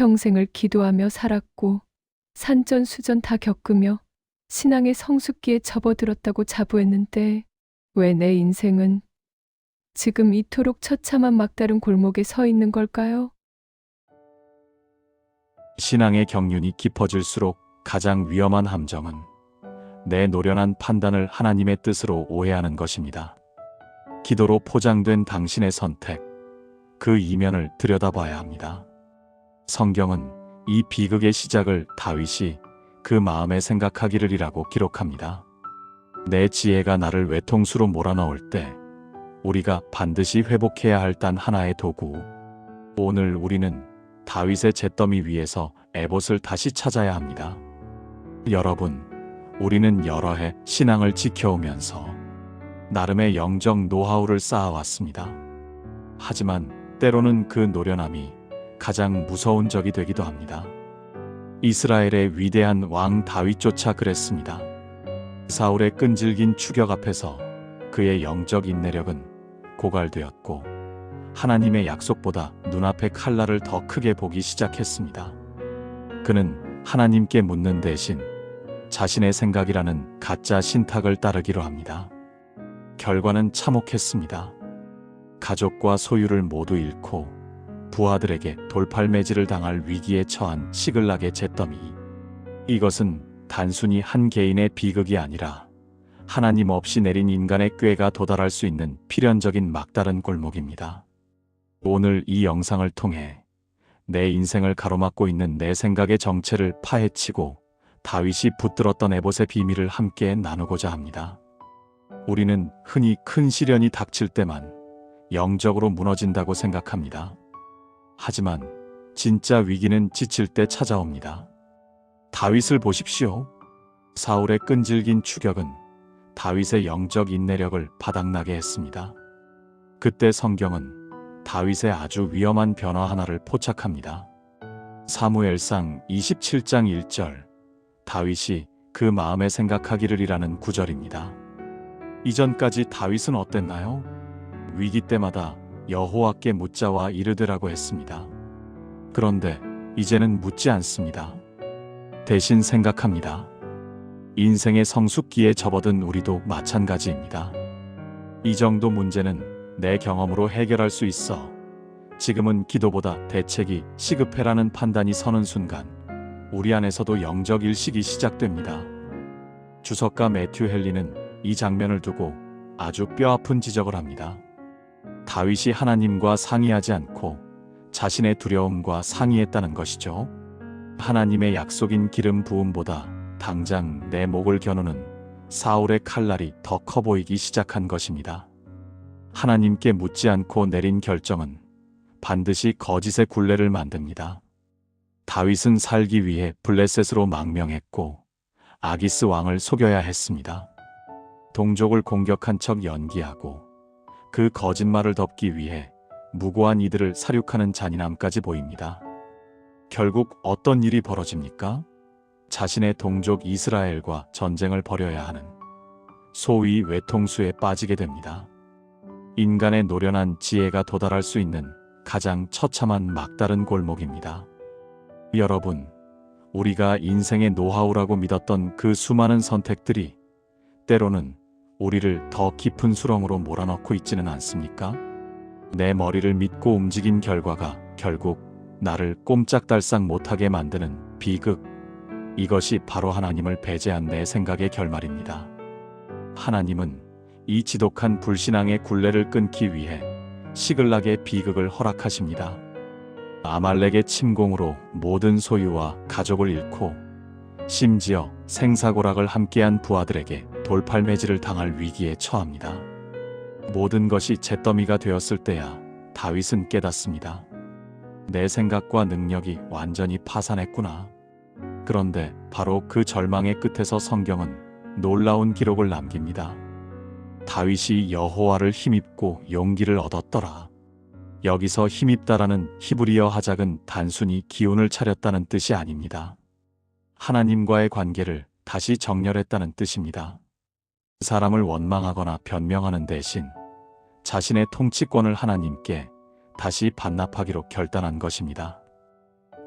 평생을 기도하며 살았고 산전수전 다 겪으며 신앙의 성숙기에 접어들었다고 자부했는데 왜 내 인생은 지금 이토록 처참한 막다른 골목에 서 있는 걸까요? 신앙의 경륜이 깊어질수록 가장 위험한 함정은 내 노련한 판단을 하나님의 뜻으로 오해하는 것입니다. 기도로 포장된 당신의 선택, 그 이면을 들여다봐야 합니다. 성경은 이 비극의 시작을 다윗이 그 마음에 생각하기를이라고 기록합니다. 내 지혜가 나를 외통수로 몰아넣을 때 우리가 반드시 회복해야 할 단 하나의 도구. 오늘 우리는 다윗의 잿더미 위에서 에봇을 다시 찾아야 합니다. 여러분, 우리는 여러 해 신앙을 지켜오면서 나름의 영적 노하우를 쌓아왔습니다. 하지만 때로는 그 노련함이 가장 무서운 적이 되기도 합니다. 이스라엘의 위대한 왕 다윗조차 그랬습니다. 사울의 끈질긴 추격 앞에서 그의 영적 인내력은 고갈되었고 하나님의 약속보다 눈앞의 칼날을 더 크게 보기 시작했습니다. 그는 하나님께 묻는 대신 자신의 생각이라는 가짜 신탁을 따르기로 합니다. 결과는 참혹했습니다. 가족과 소유를 모두 잃고 부하들에게 돌팔매질을 당할 위기에 처한 시글락의 잿더미. 이것은 단순히 한 개인의 비극이 아니라 하나님 없이 내린 인간의 꾀가 도달할 수 있는 필연적인 막다른 골목입니다. 오늘 이 영상을 통해 내 인생을 가로막고 있는 내 생각의 정체를 파헤치고 다윗이 붙들었던 에봇의 비밀을 함께 나누고자 합니다. 우리는 흔히 큰 시련이 닥칠 때만 영적으로 무너진다고 생각합니다. 하지만 진짜 위기는 지칠 때 찾아옵니다. 다윗을 보십시오. 사울의 끈질긴 추격은 다윗의 영적 인내력을 바닥나게 했습니다. 그때 성경은 다윗의 아주 위험한 변화 하나를 포착합니다. 사무엘상 27장 1절, 다윗이 그 마음에 생각하기를이라는 구절입니다. 이전까지 다윗은 어땠나요? 위기 때마다 여호와께 묻자와 이르되라고 했습니다. 그런데 이제는 묻지 않습니다. 대신 생각합니다. 인생의 성숙기에 접어든 우리도 마찬가지입니다. 이 정도 문제는 내 경험으로 해결할 수 있어. 지금은 기도보다 대책이 시급해라는 판단이 서는 순간 우리 안에서도 영적 일식이 시작됩니다. 주석가 매튜 헨리는 이 장면을 두고 아주 뼈아픈 지적을 합니다. 다윗이 하나님과 상의하지 않고 자신의 두려움과 상의했다는 것이죠. 하나님의 약속인 기름 부음보다 당장 내 목을 겨누는 사울의 칼날이 더 커 보이기 시작한 것입니다. 하나님께 묻지 않고 내린 결정은 반드시 거짓의 굴레를 만듭니다. 다윗은 살기 위해 블레셋으로 망명했고 아기스 왕을 속여야 했습니다. 동족을 공격한 척 연기하고 그 거짓말을 덮기 위해 무고한 이들을 살육하는 잔인함까지 보입니다. 결국 어떤 일이 벌어집니까? 자신의 동족 이스라엘과 전쟁을 벌여야 하는 소위 외통수에 빠지게 됩니다. 인간의 노련한 지혜가 도달할 수 있는 가장 처참한 막다른 골목입니다. 여러분, 우리가 인생의 노하우라고 믿었던 그 수많은 선택들이 때로는 우리를 더 깊은 수렁으로 몰아넣고 있지는 않습니까? 내 머리를 믿고 움직인 결과가 결국 나를 꼼짝달싹 못하게 만드는 비극. 이것이 바로 하나님을 배제한 내 생각의 결말입니다. 하나님은 이 지독한 불신앙의 굴레를 끊기 위해 시글락의 비극을 허락하십니다. 아말렉의 침공으로 모든 소유와 가족을 잃고 심지어 생사고락을 함께한 부하들에게 돌팔매질을 당할 위기에 처합니다. 모든 것이 잿더미가 되었을 때야 다윗은 깨닫습니다. 내 생각과 능력이 완전히 파산했구나. 그런데 바로 그 절망의 끝에서 성경은 놀라운 기록을 남깁니다. 다윗이 여호와를 힘입고 용기를 얻었더라. 여기서 힘입다라는 히브리어 하작은 단순히 기운을 차렸다는 뜻이 아닙니다. 하나님과의 관계를 다시 정렬했다는 뜻입니다. 사람을 원망하거나 변명하는 대신 자신의 통치권을 하나님께 다시 반납하기로 결단한 것입니다.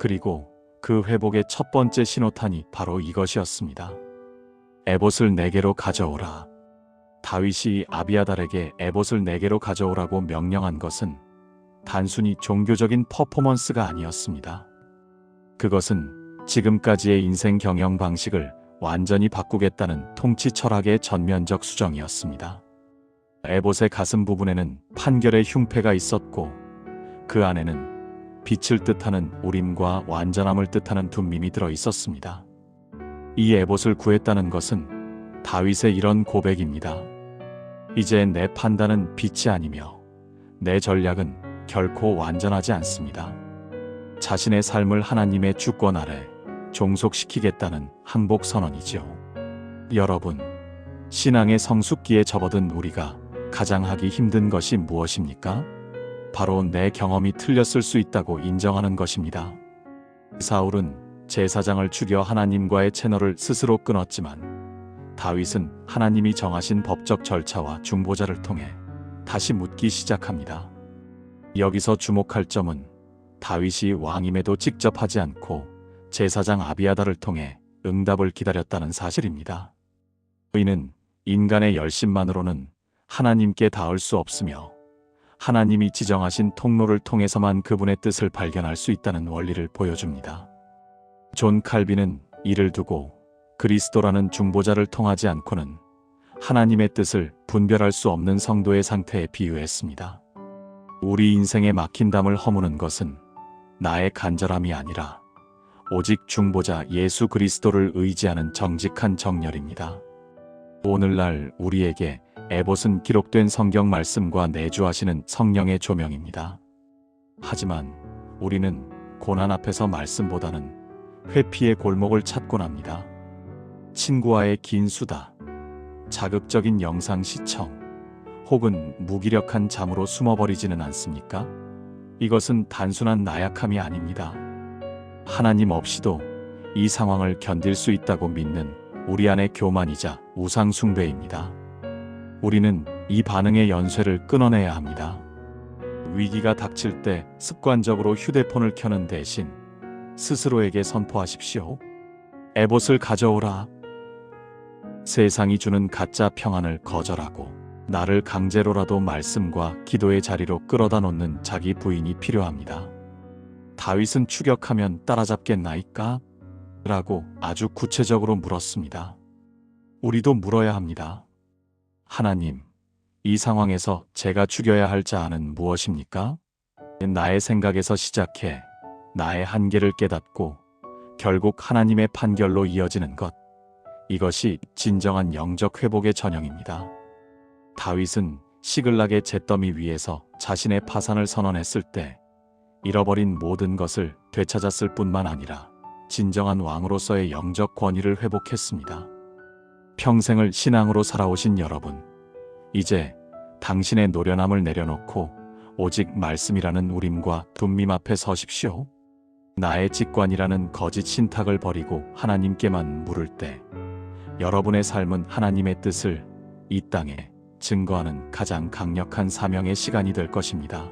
그리고 그 회복의 첫 번째 신호탄이 바로 이것이었습니다. 에봇을 내게로 가져오라. 다윗이 아비아달에게 에봇을 내게로 가져오라고 명령한 것은 단순히 종교적인 퍼포먼스가 아니었습니다. 그것은 지금까지의 인생 경영 방식을 완전히 바꾸겠다는 통치 철학의 전면적 수정이었습니다. 에봇의 가슴 부분에는 판결의 흉패가 있었고 그 안에는 빛을 뜻하는 우림과 완전함을 뜻하는 둠밈이 들어 있었습니다. 이 에봇을 구했다는 것은 다윗의 이런 고백입니다. 이제 내 판단은 빛이 아니며 내 전략은 결코 완전하지 않습니다. 자신의 삶을 하나님의 주권 아래 종속시키겠다는 항복 선언이지요. 여러분, 신앙의 성숙기에 접어든 우리가 가장 하기 힘든 것이 무엇입니까? 바로 내 경험이 틀렸을 수 있다고 인정하는 것입니다. 사울은 제사장을 죽여 하나님과의 채널을 스스로 끊었지만 다윗은 하나님이 정하신 법적 절차와 중보자를 통해 다시 묻기 시작합니다. 여기서 주목할 점은 다윗이 왕임에도 직접 하지 않고 제사장 아비아달을 통해 응답을 기다렸다는 사실입니다. 이는 인간의 열심만으로는 하나님께 닿을 수 없으며 하나님이 지정하신 통로를 통해서만 그분의 뜻을 발견할 수 있다는 원리를 보여줍니다. 존 칼빈은 이를 두고 그리스도라는 중보자를 통하지 않고는 하나님의 뜻을 분별할 수 없는 성도의 상태에 비유했습니다. 우리 인생에 막힌 담을 허무는 것은 나의 간절함이 아니라 오직 중보자 예수 그리스도를 의지하는 정직한 정열입니다. 오늘날 우리에게 에봇은 기록된 성경 말씀과 내주하시는 성령의 조명입니다. 하지만 우리는 고난 앞에서 말씀보다는 회피의 골목을 찾곤 합니다. 친구와의 긴 수다, 자극적인 영상 시청, 혹은 무기력한 잠으로 숨어버리지는 않습니까? 이것은 단순한 나약함이 아닙니다. 하나님 없이도 이 상황을 견딜 수 있다고 믿는 우리 안의 교만이자 우상숭배입니다. 우리는 이 반응의 연쇄를 끊어내야 합니다. 위기가 닥칠 때 습관적으로 휴대폰을 켜는 대신 스스로에게 선포하십시오. 에봇을 가져오라. 세상이 주는 가짜 평안을 거절하고 나를 강제로라도 말씀과 기도의 자리로 끌어다 놓는 자기 부인이 필요합니다. 다윗은 추격하면 따라잡겠나이까? 라고 아주 구체적으로 물었습니다. 우리도 물어야 합니다. 하나님, 이 상황에서 제가 죽여야 할 자아는 무엇입니까? 나의 생각에서 시작해 나의 한계를 깨닫고 결국 하나님의 판결로 이어지는 것. 이것이 진정한 영적 회복의 전형입니다. 다윗은 시글락의 잿더미 위에서 자신의 파산을 선언했을 때 잃어버린 모든 것을 되찾았을 뿐만 아니라 진정한 왕으로서의 영적 권위를 회복했습니다. 평생을 신앙으로 살아오신 여러분, 이제 당신의 노련함을 내려놓고 오직 말씀이라는 우림과 둠밈 앞에 서십시오. 나의 직관이라는 거짓 신탁을 버리고 하나님께만 물을 때 여러분의 삶은 하나님의 뜻을 이 땅에 증거하는 가장 강력한 사명의 시간이 될 것입니다.